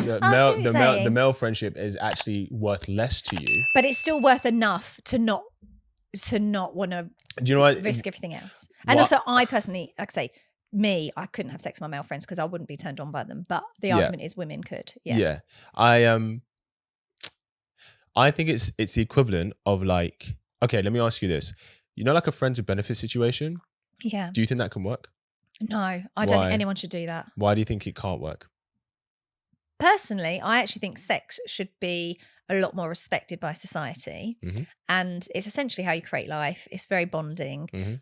the male friendship is actually worth less to you, but it's still worth enough to not want to risk everything else. And also, I personally, like I say, I couldn't have sex with my male friends because I wouldn't be turned on by them. But the argument is women could. Yeah. I think it's the equivalent of like, okay, let me ask you this. You know, like a friends with benefit situation? Yeah. Do you think that can work? No, I don't think anyone should do that. Why do you think it can't work? Personally, I actually think sex should be a lot more respected by society. Mm-hmm. And it's essentially how you create life. It's very bonding. Mm-hmm.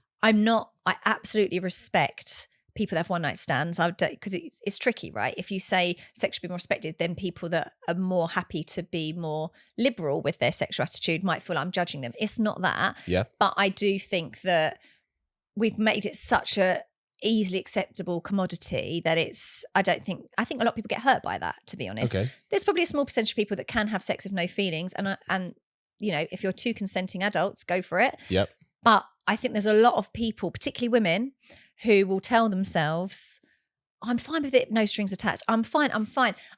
I absolutely respect people that have one night stands, because it's tricky, right? If you say sex should be more respected, then people that are more happy to be more liberal with their sexual attitude might feel like I'm judging them. It's not that. Yeah. But I do think that we've made it such a easily acceptable commodity that I think a lot of people get hurt by that, to be honest. Okay. There's probably a small percentage of people that can have sex with no feelings, and you know, if you're two consenting adults, go for it. Yep. But I think there's a lot of people, particularly women, who will tell themselves, I'm fine with it, no strings attached. I'm fine.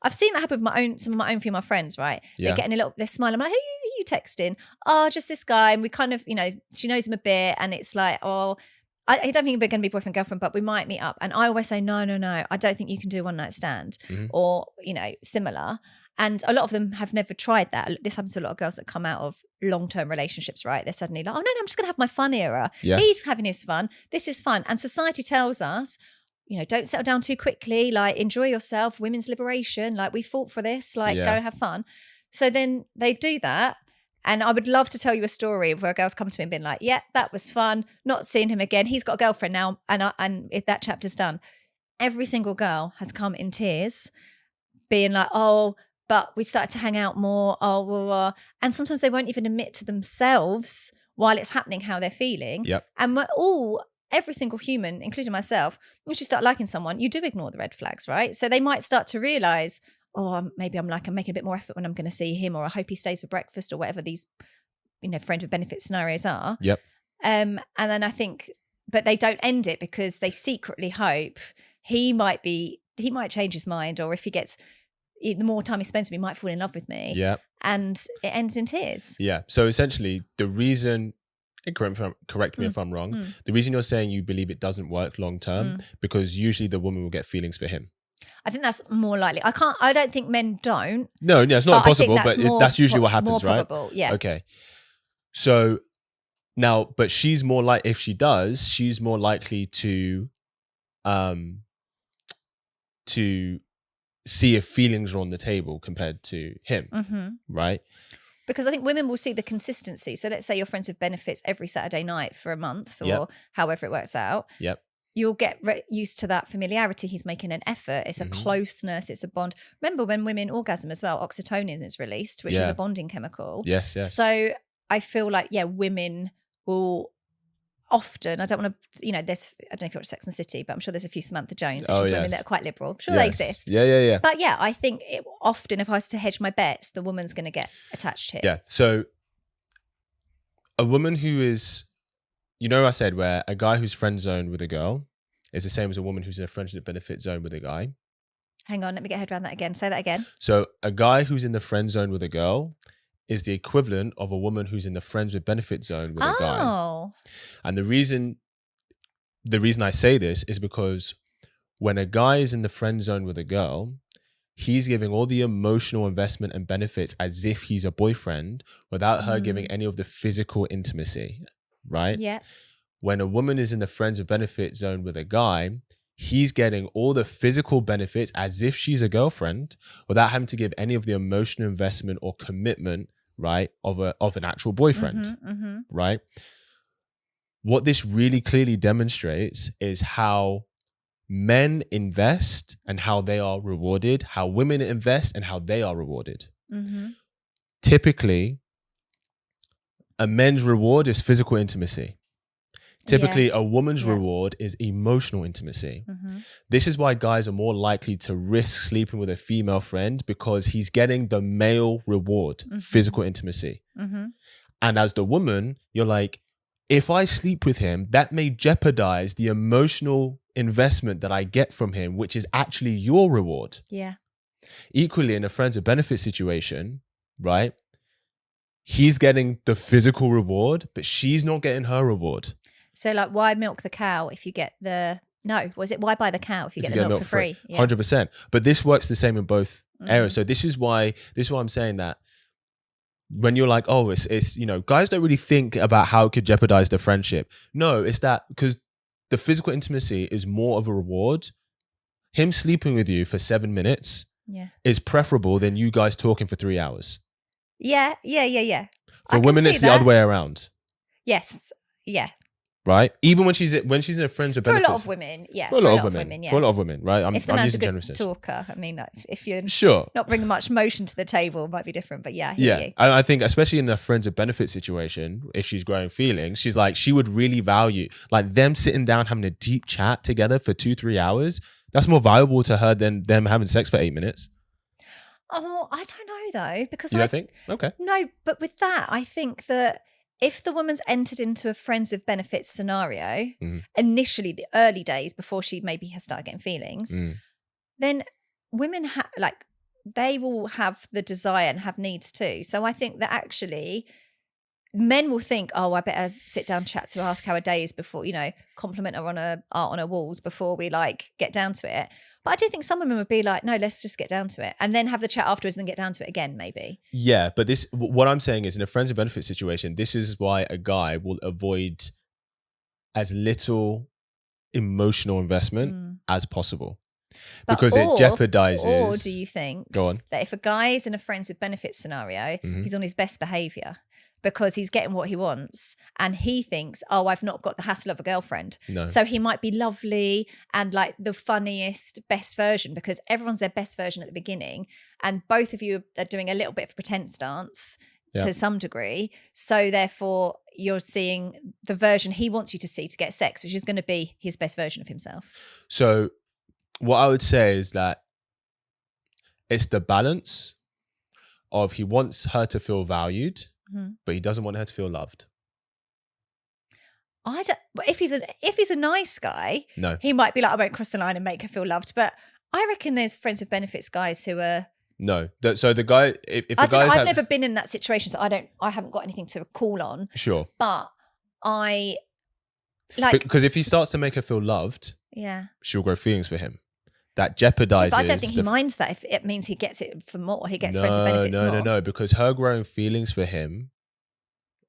I've seen that happen with some of my own female friends, right? Yeah. They're smiling. I'm like, who are you texting? Oh, just this guy. And we kind of, you know, she knows him a bit. And it's like, oh, I don't think we're going to be boyfriend, girlfriend, but we might meet up. And I always say, no. I don't think you can do a one night stand or, you know, similar. And a lot of them have never tried that. This happens to a lot of girls that come out of long-term relationships, right? They're suddenly like, oh, no, I'm just going to have my fun era. Yes. He's having his fun. This is fun. And society tells us, you know, don't settle down too quickly. Like, enjoy yourself. Women's liberation. Like, we fought for this. Like, go have fun. So then they do that. And I would love to tell you a story of where girls come to me and been like, yeah, that was fun. Not seeing him again. He's got a girlfriend now. And if that chapter's done, every single girl has come in tears being like, oh, but we started to hang out more. Oh, and sometimes they won't even admit to themselves while it's happening how they're feeling. Yep. And every single human, including myself, once you start liking someone, you do ignore the red flags, right? So they might start to realize, oh, maybe I'm making a bit more effort when I'm going to see him, or I hope he stays for breakfast, or whatever these, you know, friend with benefit scenarios are. Yep. And then I think, but they don't end it because they secretly hope he might change his mind, or if he gets, the more time he spends with me, he might fall in love with me. Yeah. And it ends in tears. Yeah. So essentially the reason, and correct me if I'm wrong, the reason you're saying you believe it doesn't work long term, because usually the woman will get feelings for him. I think that's more likely. I don't think men don't. No, it's not impossible, but that's usually what happens, more right? Probable, yeah. Okay. So now, but she's more like, if she does, she's more likely to see if feelings are on the table compared to him, right? Because I think women will see the consistency. So let's say you're friends with benefits every Saturday night for a month, or however it works out. Yep. You'll get used to that familiarity. He's making an effort. It's a closeness. It's a bond. Remember when women orgasm as well, oxytocin is released, which is a bonding chemical. Yes. So I feel like, women will often, I don't want to, I don't know if you watch Sex and the City, but I'm sure there's a few Samantha Jones, which is women that are quite liberal. I'm sure they exist. Yeah. But I think often, if I was to hedge my bets, the woman's going to get attached here. Yeah. So a woman who is, I said where a guy who's friend zoned with a girl is the same as a woman who's in a friendship benefit zone with a guy. Hang on, let me get head around that again. Say that again. So a guy who's in the friend zone with a girl is the equivalent of a woman who's in the friends with benefit zone with a guy. And the reason I say this is because when a guy is in the friend zone with a girl, he's giving all the emotional investment and benefits as if he's a boyfriend without her giving any of the physical intimacy, right? Yeah. When a woman is in the friends with benefit zone with a guy, he's getting all the physical benefits as if she's a girlfriend without having to give any of the emotional investment or commitment, right, of an actual boyfriend, right? What this really clearly demonstrates is how men invest and how they are rewarded, how women invest and how they are rewarded. Typically, a man's reward is physical intimacy. Typically, a woman's reward is emotional intimacy. This is why guys are more likely to risk sleeping with a female friend, because he's getting the male reward, physical intimacy. And as the woman, you're like, if I sleep with him, that may jeopardize the emotional investment that I get from him, which is actually your reward. Yeah. Equally, in a friends with benefits situation, right? He's getting the physical reward, but she's not getting her reward. So like, why milk the cow if you get the... No, was it why buy the cow if you get the milk for free? 100%. But this works the same in both areas. So this is why I'm saying that when you're like, oh, it's you know, guys don't really think about how it could jeopardize the friendship. No, it's that because the physical intimacy is more of a reward. Him sleeping with you for 7 minutes is preferable than you guys talking for 3 hours. Yeah. For women, it's the other way around. Yes. Yeah. Right? Even when she's in a friends with benefits. For a lot of women, yeah. For a lot of women, right? If the man's a good talker, I mean, if you're not bringing much motion to the table, it might be different. But yeah, I hear you. I think especially in a friends with benefits situation, if she's growing feelings, she's like, she would really value like them sitting down having a deep chat together for 2-3 hours. That's more valuable to her than them having sex for 8 minutes. Oh, I don't know though, because you don't think? Okay. No, but with that, I think that if the woman's entered into a friends with benefits scenario, initially the early days before she maybe has started getting feelings, then women they will have the desire and have needs too. So I think that actually men will think, oh, I better sit down, chat to her, ask how her day is before, you know, compliment her on her art on her walls before we like get down to it. But I do think some women would be like, no, let's just get down to it and then have the chat afterwards and then get down to it again, maybe. Yeah, but what I'm saying is in a friends with benefits situation, this is why a guy will avoid as little emotional investment as possible. Because it jeopardizes. Or do you think Go on. that if a guy is in a friends with benefits scenario, he's on his best behavior because he's getting what he wants and he thinks, oh, I've not got the hassle of a girlfriend. No. So he might be lovely and like the funniest, best version because everyone's their best version at the beginning and both of you are doing a little bit of a pretense dance to some degree. So therefore you're seeing the version he wants you to see to get sex, which is going to be his best version of himself. So what I would say is that it's the balance of he wants her to feel valued, but he doesn't want her to feel loved. But if he's a nice guy, no, he might be like, I won't cross the line and make her feel loved. But I reckon there's friends with benefits guys who are no. So the guy, if the guys, I've never been in that situation, so I haven't got anything to call on. Sure, but I like because if he starts to make her feel loved, she'll grow feelings for him. That jeopardizes. But I don't think he minds that if it means he gets it for more. He gets friends with benefits more. No, because her growing feelings for him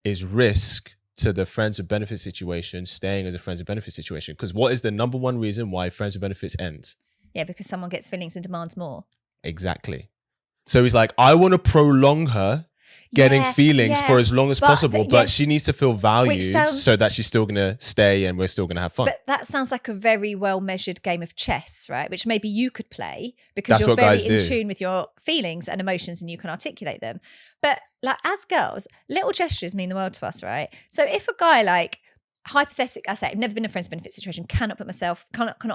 is risk to the friends with benefits situation staying as a friends with benefits situation. Because what is the number one reason why friends with benefits ends? Yeah, because someone gets feelings and demands more. Exactly. So he's like, I want to prolong her getting feelings for as long as possible, but she needs to feel valued so that she's still going to stay and we're still going to have fun. But that sounds like a very well measured game of chess, right? Which maybe you could play because you're very in tune with your feelings and emotions and you can articulate them. But like as girls, little gestures mean the world to us, right? So if a guy like hypothetically, I say I've never been in a friends benefit situation, cannot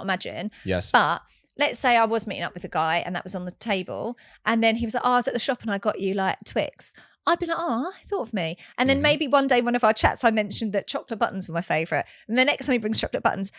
imagine. Yes. But let's say I was meeting up with a guy and that was on the table and then he was like, oh, I was at the shop and I got you like Twix. I'd be like, oh, I thought of me. And then maybe one day, one of our chats, I mentioned that chocolate buttons were my favourite. And the next time he brings chocolate buttons,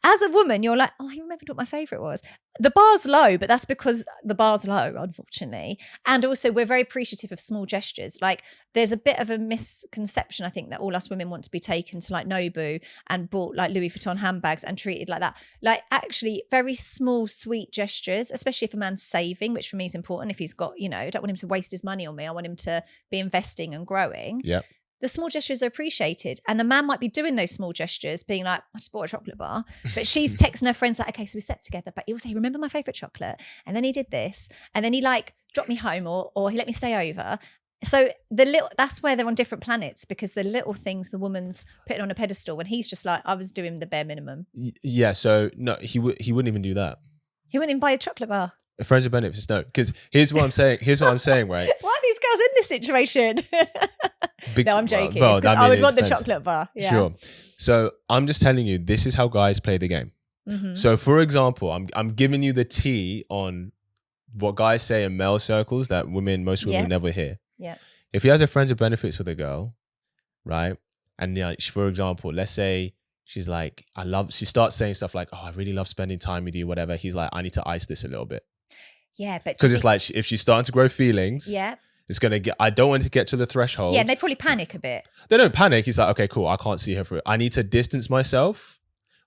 as a woman, you're like, oh, I remembered what my favourite was. The bar's low, but that's because the bar's low, unfortunately. And also we're very appreciative of small gestures. Like there's a bit of a misconception, I think, that all us women want to be taken to like Nobu and bought like Louis Vuitton handbags and treated like that. Like actually very small, sweet gestures, especially if a man's saving, which for me is important. If he's got, you know, I don't want him to waste his money on me. I want him to be investing and growing. Yeah. The small gestures are appreciated. And a man might be doing those small gestures, being like, I just bought a chocolate bar. But she's texting her friends like, okay, so we slept together. But he'll say, remember my favourite chocolate? And then he did this. And then he like dropped me home or he let me stay over. So that's where they're on different planets because the little things the woman's putting on a pedestal when he's just like, I was doing the bare minimum. Yeah, so no, he wouldn't even do that. He wouldn't even buy a chocolate bar. Friends with benefits, no. Because here's what I'm saying, right? Why are these girls in this situation? No, I'm joking. Well, because I would want the chocolate bar. Yeah. Sure. So I'm just telling you, this is how guys play the game. Mm-hmm. So for example, I'm giving you the tea on what guys say in male circles that most women never hear. Yeah. If he has a friends with benefits with a girl, right? And for example, let's say she's like, she starts saying stuff like, oh, I really love spending time with you, whatever. He's like, I need to ice this a little bit. Yeah, but because it's like if she's starting to grow feelings, yeah, it's gonna get. I don't want to get to the threshold. yeah, and they probably panic a bit. They don't panic. He's like, okay, cool. I can't see her for it. I need to distance myself,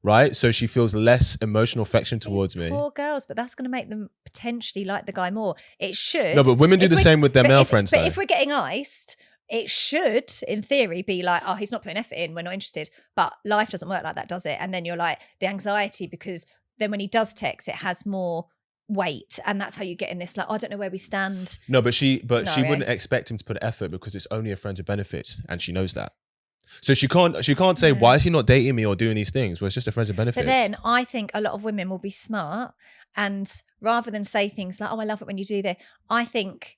right? So she feels less emotional affection towards me. Poor girls, but that's going to make them potentially like the guy more. It should. No, but women do the same with their male friends, though. But if we're getting iced, it should, in theory, be like, oh, he's not putting effort in, we're not interested. But life doesn't work like that, does it? And then you're like, the anxiety, because then when he does text, it has more weight, and that's how you get in this like, oh, I don't know where we stand. No, but she scenario. wouldn't expect him to put effort because it's only a friend of benefits, and she knows that. So she can't say, why is he not dating me or doing these things? Well, it's just a friend of benefits. But then I think a lot of women will be smart, and rather than say things like, oh, I love it when you do that, I think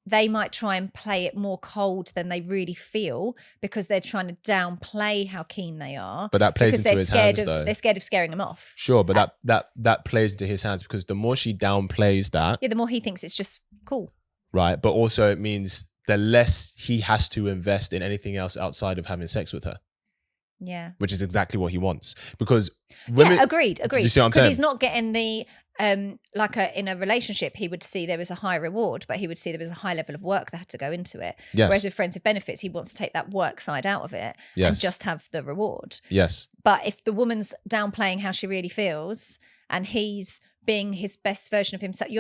they might try and play it more cold than they really feel, because they're trying to downplay how keen they are. But that plays into his hands, though. They're scared of scaring him off. Sure, but that plays into his hands, because the more she downplays that, the more he thinks it's just cool. Right, but also it means the less he has to invest in anything else outside of having sex with her. Yeah. Which is exactly what he wants. Because women... Yeah, agreed. Do you see what I'm saying? Because he's not getting the... in a relationship, he would see there was a high reward, but he would see there was a high level of work that had to go into it. Yes. Whereas with friends with benefits, he wants to take that work side out of it and just have the reward. Yes. But if the woman's downplaying how she really feels and he's being his best version of himself,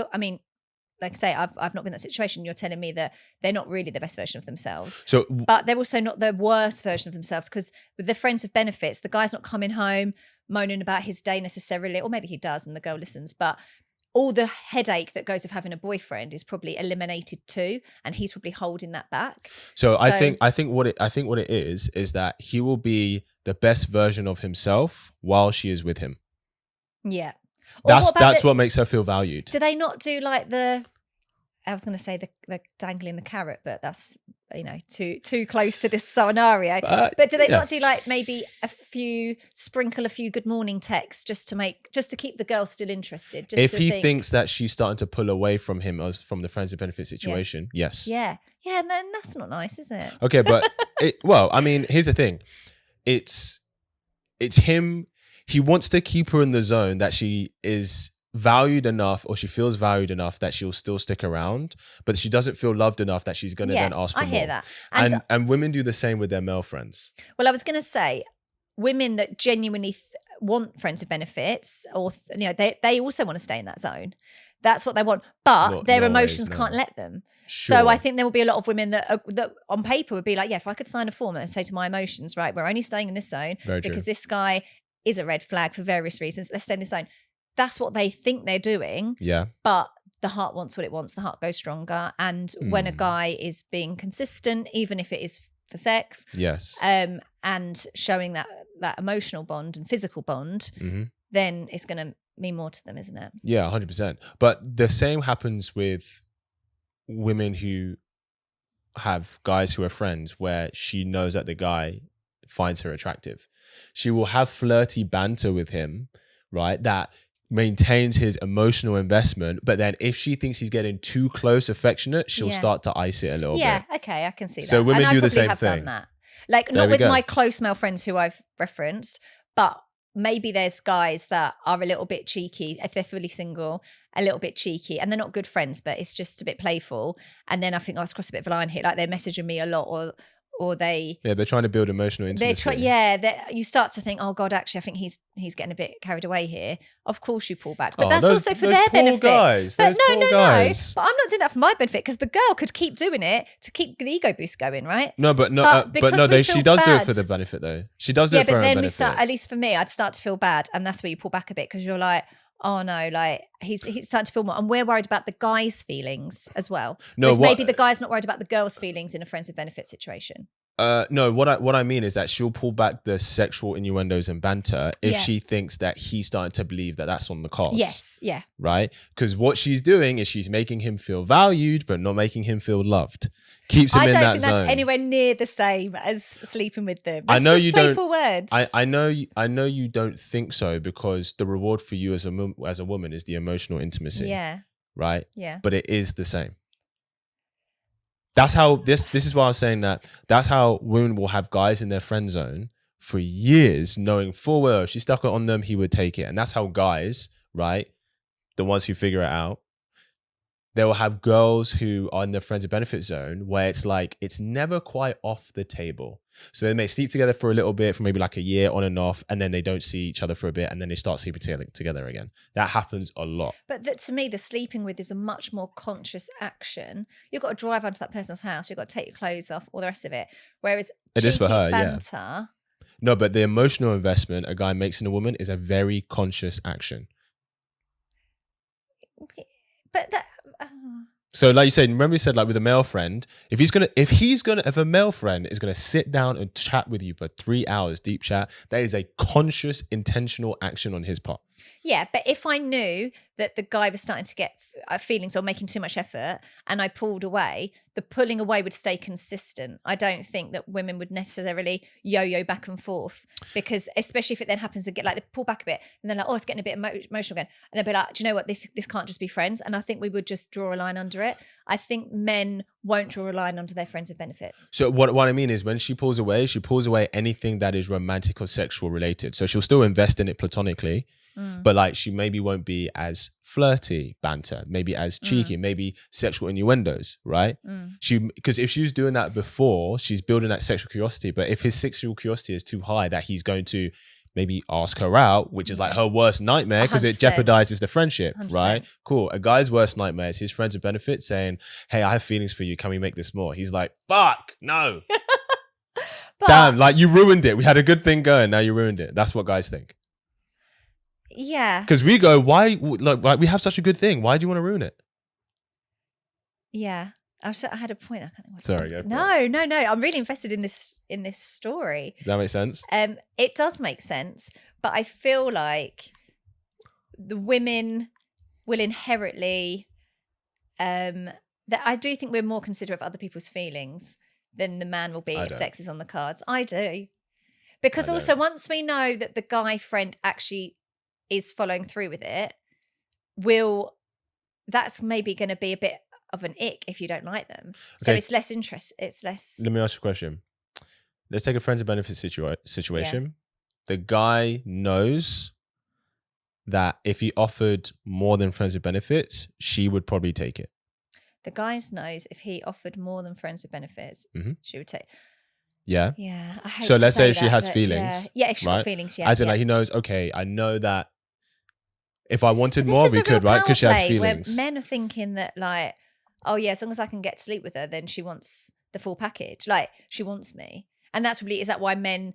like I say, I've not been in that situation. You're telling me that they're not really the best version of themselves. But they're also not the worst version of themselves, because with the friends with benefits, the guy's not coming home moaning about his day necessarily, or maybe he does and the girl listens, but all the headache that goes with having a boyfriend is probably eliminated too, and he's probably holding that back. So I think what it is that he will be the best version of himself while she is with him. Yeah. That's what makes her feel valued. Do they not do like I was going to say the dangling the carrot, but that's, too close to this scenario. But do they not do like maybe sprinkle a few good morning texts just to keep the girl still interested? Just if he thinks that she's starting to pull away from him as from the friends of benefit situation, yes. Yeah. Yeah, and then that's not nice, is it? Okay, but here's the thing. It's him. He wants to keep her in the zone that she is valued enough, or she feels valued enough that she'll still stick around, but she doesn't feel loved enough that she's going to then ask for more. I hear that. And women do the same with their male friends. Well, I was going to say, women that genuinely want friends with benefits, or they also want to stay in that zone. That's what they want, but their emotions can't let them. Sure. So I think there will be a lot of women that on paper would be like, yeah, if I could sign a form and say to my emotions, right, we're only staying in this zone because this guy is a red flag for various reasons. Let's stay in this zone. That's what they think they're doing. Yeah. But the heart wants what it wants. The heart goes stronger. And when a guy is being consistent, even if it is for sex, yes, and showing that emotional bond and physical bond, then it's going to mean more to them, isn't it? Yeah, 100%. But the same happens with women who have guys who are friends, where she knows that the guy finds her attractive. She will have flirty banter with him, right? That maintains his emotional investment, but then if she thinks he's getting too close affectionate, she'll start to ice it a little bit. Yeah, okay, I can see that. So women do the same have thing. Done that. Like, not with my close male friends who I've referenced, but maybe there's guys that are a little bit cheeky, if they're fully single, a little bit cheeky, and they're not good friends, but it's just a bit playful. And then I think, it's crossed a bit of a line here, like they're messaging me a lot, or they're trying to build emotional intimacy. You start to think, oh God, actually, I think he's getting a bit carried away here. Of course you pull back, but that's also for their benefit. Guys, but no. But I'm not doing that for my benefit, because the girl could keep doing it to keep the ego boost going, right? She does do it for the benefit, though. She does do it for her benefit. Yeah, but then at least for me, I'd start to feel bad, and that's where you pull back a bit, because you're like, oh no, like he's starting to feel more, and we're worried about the guy's feelings as well. No, maybe the guy's not worried about the girl's feelings in a friends with benefit situation. No, what I mean is that she'll pull back the sexual innuendos and banter if she thinks that he's starting to believe that that's on the cards. Yes, yeah. Right? Because what she's doing is she's making him feel valued, but not making him feel loved. Keeps him in that zone. I don't think that's anywhere near the same as sleeping with them. That's just playful words. I know you don't think so, because the reward for you as a woman is the emotional intimacy. Yeah. Right? Yeah. But it is the same. That's how this is why I was saying that's how women will have guys in their friend zone for years, knowing full well if she stuck it on them, he would take it. And that's how guys, right, the ones who figure it out, they will have girls who are in the friends of benefit zone where it's like, it's never quite off the table. So they may sleep together for a little bit, for maybe like a year on and off, and then they don't see each other for a bit, and then they start sleeping together again. That happens a lot. But to me, the sleeping with is a much more conscious action. You've got to drive onto that person's house. You've got to take your clothes off, all the rest of it. Whereas it is for her, banter, yeah. No, but the emotional investment a guy makes in a woman is a very conscious action. But that... So like you said, remember you said like with a male friend, if a male friend is gonna sit down and chat with you for 3 hours, deep chat, that is a conscious, intentional action on his part. Yeah, but if I knew that the guy was starting to get feelings or making too much effort and I pulled away, the pulling away would stay consistent. I don't think that women would necessarily yo-yo back and forth, because especially if it then happens to get like they pull back a bit and they're like, oh, it's getting a bit emotional again. And they'll be like, do you know what? This can't just be friends. And I think we would just draw a line under it. I think men won't draw a line under their friends with benefits. So what I mean is when she pulls away anything that is romantic or sexual related. So she'll still invest in it platonically. But like she maybe won't be as flirty banter, maybe as cheeky, maybe sexual innuendos, right? Because if she was doing that before, she's building that sexual curiosity. But if his sexual curiosity is too high that he's going to maybe ask her out, which is like her worst nightmare because it jeopardizes the friendship, 100%. right? Cool. A guy's worst nightmare is his friends with benefits saying, hey, I have feelings for you. Can we make this more? He's like, fuck, no. Damn, like you ruined it. We had a good thing going. Now you ruined it. That's what guys think. Yeah. Because we go, why? Like we have such a good thing. Why do you want to ruin it? Yeah. I had a point. I can't think what Sorry, it was. go No. I'm really invested in this story. Does that make sense? It does make sense, but I feel like the women will inherently that I do think we're more considerate of other people's feelings than the man will be if sex is on the cards. I do. Because also once we know that the guy friend actually is following through with it, that's maybe going to be a bit of an ick if you don't like them. So it's less interest. It's less. Let me ask you a question. Let's take a friends of benefits situation. Yeah. The guy knows that if he offered more than friends with benefits, she would probably take it. The guy knows if he offered more than friends with benefits, she would take. Yeah. Yeah. I hate so to let's say say if she that, has feelings. Yeah, if she's got feelings, yeah. As in like he knows, okay, I know that if I wanted more, we could, right? Because she has feelings. Where men are thinking that like, oh yeah, as long as I can get to sleep with her, then she wants the full package. Like she wants me. And is that why men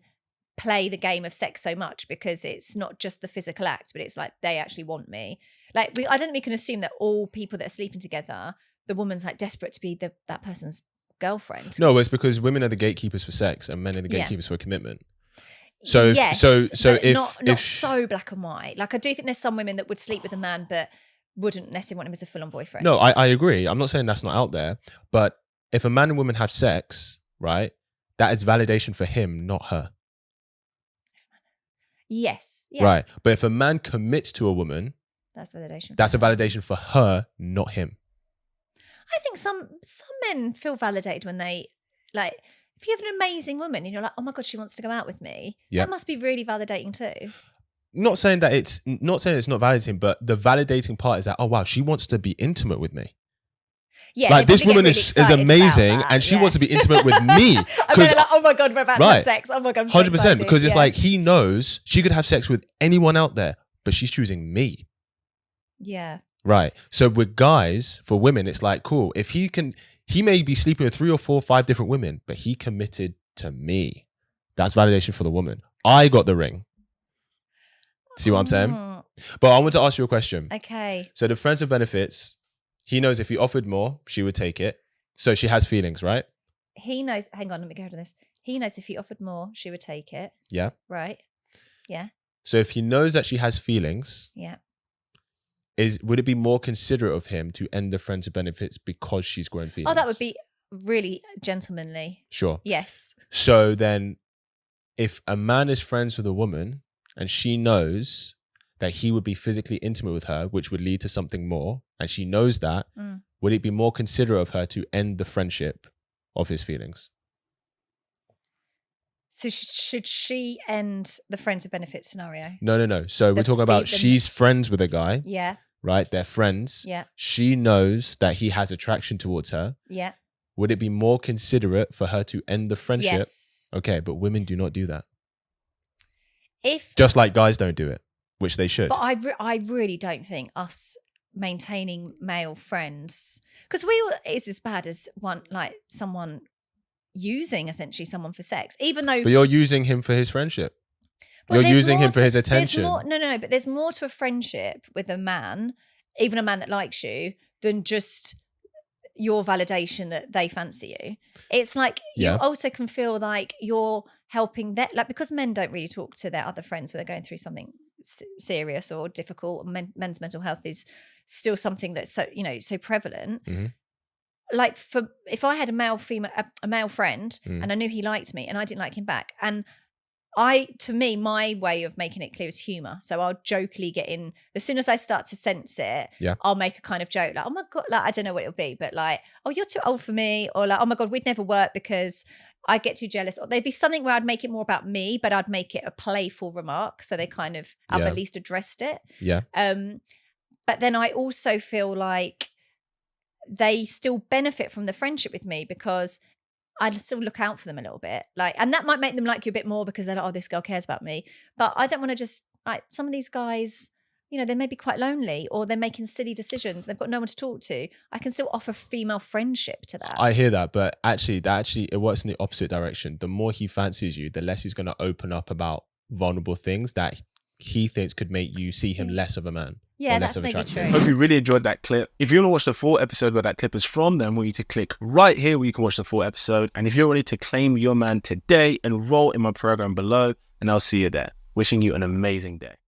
play the game of sex so much? Because it's not just the physical act, but it's like they actually want me. Like I don't think we can assume that all people that are sleeping together, the woman's like desperate to be that person's girlfriend. No, it's because women are the gatekeepers for sex and men are the gatekeepers for commitment. So yes, so if not so black and white. Like I do think there's some women that would sleep with a man but wouldn't necessarily want him as a full-on boyfriend. No, I agree. I'm not saying that's not out there, but if a man and woman have sex, right, that is validation for him, not her. Yes. Yeah. Right. But if a man commits to a woman, that's validation. That's a validation for her, not him. I think some men feel validated when they like. If you have an amazing woman and you're like, oh my God, she wants to go out with me, that must be really validating too. Not saying it's not validating, but the validating part is that, oh wow, she wants to be intimate with me. Yeah, like this woman is amazing and she wants to be intimate with me. Because like, oh my God, we're about to have sex. Oh my God, I'm so 100%. Because it's like he knows she could have sex with anyone out there, but she's choosing me. Yeah. Right. So with guys, for women, it's like, cool. If he may be sleeping with 3 or 4 or 5 different women, but he committed to me. That's validation for the woman. I got the ring. See what I'm saying? But I want to ask you a question. Okay. So the friends with benefits, he knows if he offered more, she would take it. So she has feelings, right? He knows. Hang on, let me go to this. He knows if he offered more, she would take it. Yeah. Right. Yeah. So if he knows that she has feelings, yeah. Would it be more considerate of him to end the friends with benefits because she's grown feelings? Oh, that would be really gentlemanly. Sure. Yes. So then if a man is friends with a woman and she knows that he would be physically intimate with her, which would lead to something more, and she knows that, would it be more considerate of her to end the friendship of his feelings? So should she end the friends with benefits scenario? No. So we're talking about she's friends with a guy. Yeah. right? They're friends. Yeah. She knows that he has attraction towards her. Yeah. Would it be more considerate for her to end the friendship? Yes. Okay, but women do not do that. If Just like guys don't do it, which they should. But I really don't think us maintaining male friends, because it's as bad as someone using essentially someone for sex, even though. But you're using him for his friendship. But you're using him for his attention. No. But there's more to a friendship with a man, even a man that likes you, than just your validation that they fancy you. It's like you also can feel like you're helping that, like, because men don't really talk to their other friends when they're going through something serious or difficult. Men's mental health is still something that's so prevalent. Mm-hmm. Like, if I had a male friend and I knew he liked me and I didn't like him back, and my way of making it clear is humor. So I'll jokingly get in, as soon as I start to sense it, I'll make a kind of joke like, oh my God, like, I don't know what it'll be, but like, oh, you're too old for me, or like, oh my God, we'd never work because I get too jealous. Or there'd be something where I'd make it more about me, but I'd make it a playful remark. So they kind of have at least addressed it. Yeah. But then I also feel like they still benefit from the friendship with me because I still look out for them a little bit. Like, and that might make them like you a bit more because they're like, oh, this girl cares about me. But I don't want to just, like, some of these guys, they may be quite lonely, or they're making silly decisions. They've got no one to talk to. I can still offer female friendship to that. I hear that, but actually it works in the opposite direction. The more he fancies you, the less he's going to open up about vulnerable things that he thinks could make you see him less of a man. Yeah, that's maybe true. Hope you really enjoyed that clip. If you want to watch the full episode where that clip is from, then I want you to click right here where you can watch the full episode. And if you're ready to claim your man today, enroll in my program below, and I'll see you there. Wishing you an amazing day.